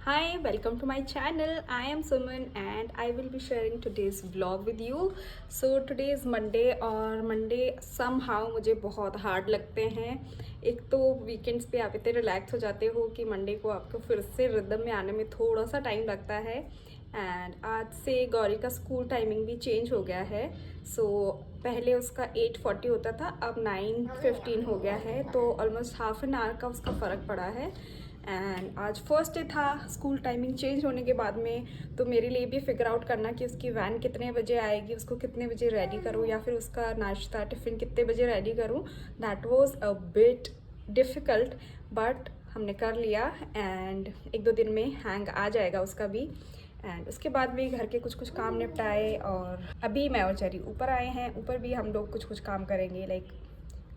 Hi, welcome to my channel. I am Suman and I will be sharing today's vlog with you. So today is Monday और Monday somehow मुझे बहुत hard लगते हैं. एक तो weekends पे आप इतने रिलैक्स हो जाते हो कि मंडे को आपको फिर से रिदम में आने में थोड़ा सा टाइम लगता है. एंड आज से गौरी का स्कूल टाइमिंग भी चेंज हो गया है. सो पहले उसका 8:40 होता था, अब 9:15 हो गया है. तो ऑलमोस्ट हाफ एन आवर का उसका फ़र्क पड़ा है. एंड आज फर्स्ट डे था स्कूल टाइमिंग चेंज होने के बाद में, तो मेरे लिए भी फिगर आउट करना कि उसकी वैन कितने बजे आएगी, उसको कितने बजे रेडी करूँ या फिर उसका नाश्ता टिफ़िन कितने बजे रेडी करूँ. That was a bit difficult but हमने कर लिया. एंड एक दो दिन में हैंग आ जाएगा उसका भी. एंड उसके बाद भी घर के कुछ कुछ काम निपटाए और अभी मैं और चेरी ऊपर आए हैं. ऊपर भी हम लोग कुछ कुछ काम करेंगे, लाइक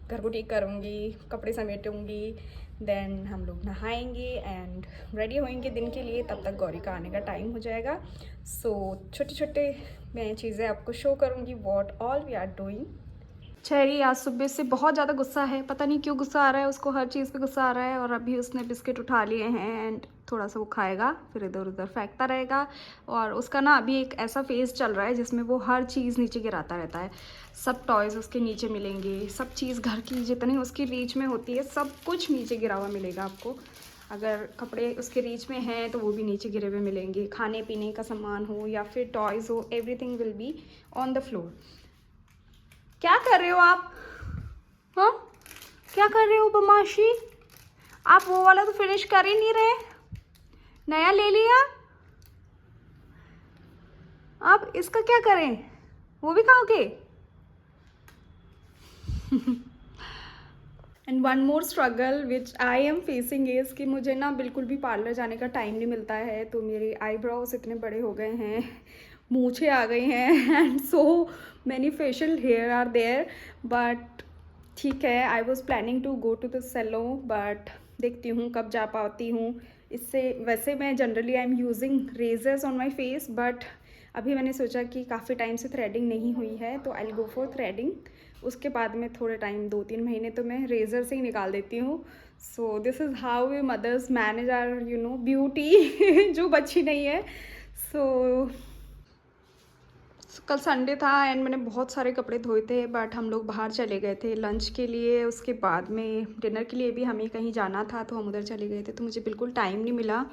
घर को ठीक करूँगी, कपड़े समेटूँगी, देन हम लोग नहाएंगे एंड रेडी होएंगे दिन के लिए. तब तक गौरी का आने का टाइम हो जाएगा. सो छोटे छोटे मैं चीज़ें आपको शो करूँगी what all we are doing. Cherry आज सुबह से बहुत ज़्यादा गुस्सा है, पता नहीं क्यों गुस्सा आ रहा है, उसको हर चीज़ पे गुस्सा आ रहा है. और अभी उसने बिस्किट उठा लिए हैं एंड थोड़ा सा वो खाएगा फिर इधर उधर फेंकता रहेगा. और उसका ना अभी एक ऐसा फेज़ चल रहा है जिसमें वो हर चीज़ नीचे गिराता रहता है. सब टॉयज़ उसके नीचे मिलेंगे, सब चीज़ घर की जितनी उसकी रीच में होती है सब कुछ नीचे गिरा हुआ मिलेगा आपको. अगर कपड़े उसके रीच में हैं तो वो भी नीचे गिरे हुए मिलेंगे. खाने पीने का सामान हो या फिर टॉयज़ हो, everything will be on the floor. क्या कर रहे हो आप? हाँ, क्या कर रहे हो बदमाशी? आप वो वाला तो फिनिश कर ही नहीं रहे, नया ले लिया. अब इसका क्या करें, वो भी खाओगे? And one more struggle which I am facing is कि मुझे ना बिल्कुल भी पार्लर जाने का टाइम नहीं मिलता है. तो मेरे आईब्रोज इतने बड़े हो गए हैं, मूछें आ गई हैं and so many facial hair are there. But ठीक है, I was planning to go to the salon but देखती हूँ कब जा पाती हूँ. इससे वैसे मैं generally I am using razors on my face but अभी मैंने सोचा कि काफ़ी टाइम से थ्रेडिंग नहीं हुई है तो I will go for threading. उसके बाद में थोड़े टाइम 2-3 महीने तो मैं रेज़र से ही निकाल देती हूँ. So this is how we mothers manage our beauty जो बची नहीं है. सो कल संडे था एंड मैंने बहुत सारे कपड़े धोए थे बट हम लोग बाहर चले गए थे लंच के लिए. उसके बाद में डिनर के लिए भी हमें कहीं जाना था तो हम उधर चले गए थे. तो मुझे बिल्कुल टाइम नहीं मिला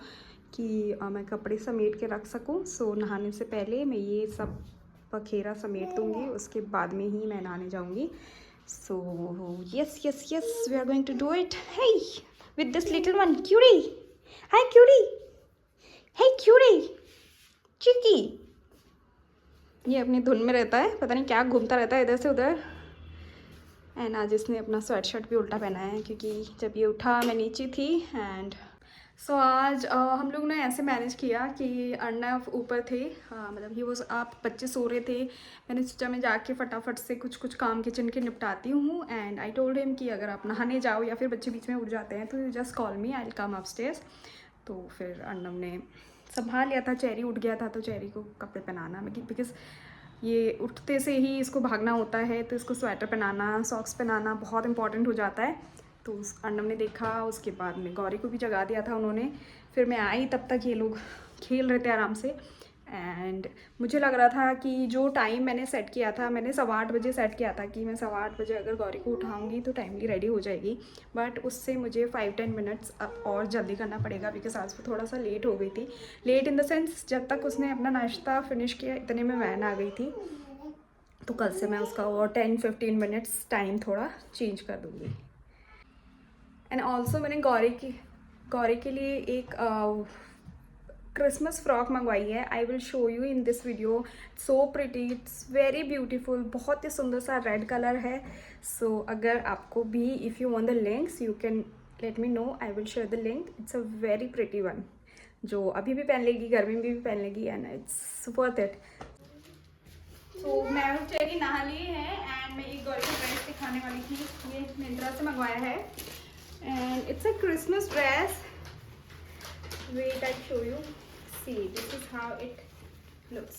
कि मैं कपड़े समेट के रख सकूं. सो नहाने से पहले मैं ये सब बखेरा समेट दूँगी, उसके बाद में ही मैं नहाने जाऊँगी. So yes yes yes we are going to do it. Hey with this little one Curie. Hi Curie. Hey Curie चिकी. ये अपनी धुन में रहता है, पता नहीं क्या घूमता रहता है इधर से उधर. एंड आज इसने अपना स्वेट शर्ट भी उल्टा पहना है क्योंकि जब ये उठा मैं नीचे थी. एंड सो आज हम लोग ने ऐसे मैनेज किया कि अर्नव ऊपर थे, मतलब ही वॉज आप, बच्चे सो रहे थे. मैंने सोचा मैं जाके फटाफट से कुछ कुछ काम किचन के निपटाती हूँ. एंड आई टोल्ड हिम कि अगर आप नहाने जाओ या फिर बच्चे बीच में उठ जाते हैं तो you just call me, I will come upstairs. तो फिर अर्नव ने संभाल लिया था. चेरी उठ गया था तो चेरी को कपड़े पहनाना, बिकॉज ये उठते से ही इसको भागना होता है तो इसको स्वेटर पहनाना, सॉक्स पहनाना बहुत इंपॉर्टेंट हो जाता है. तो उस अर्नव ने देखा, उसके बाद में गौरी को भी जगा दिया था उन्होंने. फिर मैं आई तब तक ये लोग खेल रहे थे आराम से. एंड मुझे लग रहा था कि जो टाइम मैंने सेट किया था, मैंने 8:15 सेट किया था कि मैं 8:15 अगर गौरी को उठाऊंगी तो टाइमली रेडी हो जाएगी. बट उससे मुझे 5-10 मिनट्स और जल्दी करना पड़ेगा बिकॉज आज वो थोड़ा सा लेट हो गई थी. लेट इन द सेंस जब तक उसने अपना नाश्ता फिनिश किया इतने में वैन आ गई थी. तो कल से मैं उसका और 10-15 मिनट्स टाइम थोड़ा चेंज कर दूँगी. एंड ऑल्सो मैंने गौरी के लिए एक क्रिसमस फ्रॉक मंगवाई है. I will show you in this video. So pretty, it's very beautiful, बहुत ही सुंदर सा रेड कलर है. सो अगर आपको भी, if you want the links you can let me know, I will share the link. It's a very pretty one जो अभी भी पहन लेगी, गर्मी में भी पहन लेगी एंड इट्स वर्थ इट. तो मैं और चेरी नहा लिए हैं एंड मैं एक गौरी का ड्रेस दिखाने वाली थी. ये मिंत्रा से मंगवाया है and it's a Christmas dress. Wait I show you. See this is how it looks.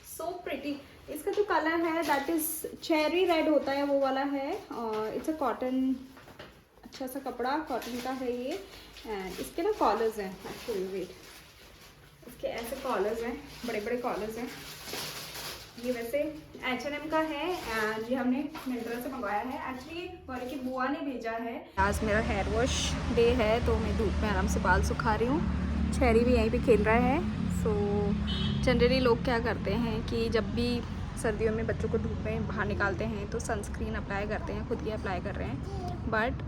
So pretty. इसका जो कलर है दैट इज चेरी रेड होता है वो वाला है. और इट्स अ कॉटन, अच्छा सा कपड़ा कॉटन का है ये. एंड इसके ना कॉलर्स हैं एक्चुअली, वेट, इसके ऐसे कॉलर्स हैं, बड़े बड़े कॉलर्स हैं। ये वैसे H&M का है एंड ये हमने मिंत्रा से मंगवाया है। एक्चुअली गौरी की बुआ ने भेजा है। आज मेरा हेयर वॉश डे है तो मैं धूप में आराम से बाल सुखा रही हूँ। चेरी भी यहीं पे खेल रहा है। सो जनरली लोग क्या करते हैं कि जब भी सर्दियों में बच्चों को धूप में बाहर निकालते हैं तो सनस्क्रीन अप्लाई करते हैं, खुद ही अप्लाई कर रहे हैं, बट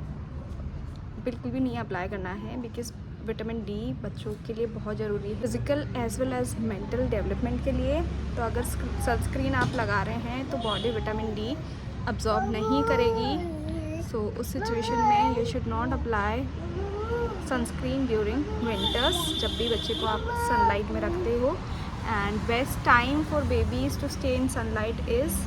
बिल्कुल भी नहीं अप्लाई करना है बिकॉज विटामिन डी बच्चों के लिए बहुत ज़रूरी है, physical as well as mental development के लिए। तो अगर सनस्क्रीन आप लगा रहे हैं तो बॉडी विटामिन डी अब्जॉर्ब नहीं करेगी। सो उस सिचुएशन में you should not apply sunscreen during winters, जब भी बच्चे को आप सनलाइट में रखते हो। And best time for babies to stay in sunlight is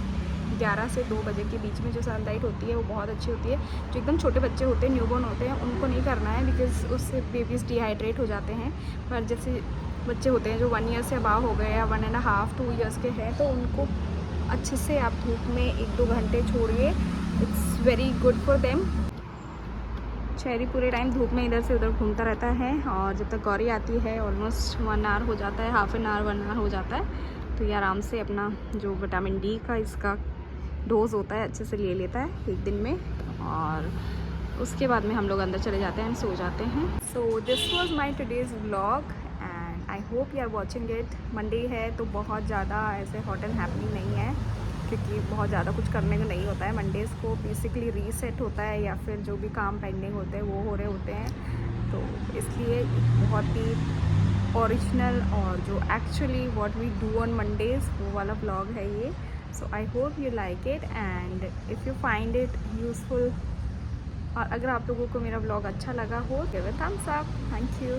11 से 2 बजे के बीच में जो सनलाइट होती है वो बहुत अच्छी होती है। जो एकदम छोटे बच्चे होते हैं, न्यूबॉर्न होते हैं, उनको नहीं करना है बिकॉज उससे बेबीज़ डिहाइड्रेट हो जाते हैं। पर जैसे बच्चे होते हैं जो 1 ईयर से अबाव हो गए या 1.5 2 ईयर्स के हैं, तो उनको अच्छे से आप धूप में 1-2 घंटे छोड़िए, it's very good for them. Cherry पूरे टाइम धूप में इधर से उधर घूमता रहता है और जब तक गौरी आती है ऑलमोस्ट 1 आवर हो जाता है, हाफ एन आवर 1 आवर हो जाता है। तो ये आराम से अपना जो विटामिन डी का इसका डोज होता है अच्छे से ले लेता है एक दिन में, और उसके बाद में हम लोग अंदर चले जाते हैं, सो जाते हैं। So this was my today's vlog and I hope you are watching it. Monday है तो बहुत ज़्यादा ऐसे हॉट एंड हैपनिंग नहीं है क्योंकि बहुत ज़्यादा कुछ करने को नहीं होता है। मंडेज़ को बेसिकली रीसेट होता है या फिर जो भी काम पेंडिंग होते हैं वो हो रहे होते हैं। तो इसलिए बहुत ही ओरिजिनल और जो actually what we do on Mondays वो वाला व्लॉग है ये। So I hope you like it and if you find it useful, और अगर आप लोगों को मेरा व्लॉग अच्छा लगा हो, give a thumbs up. Thank you.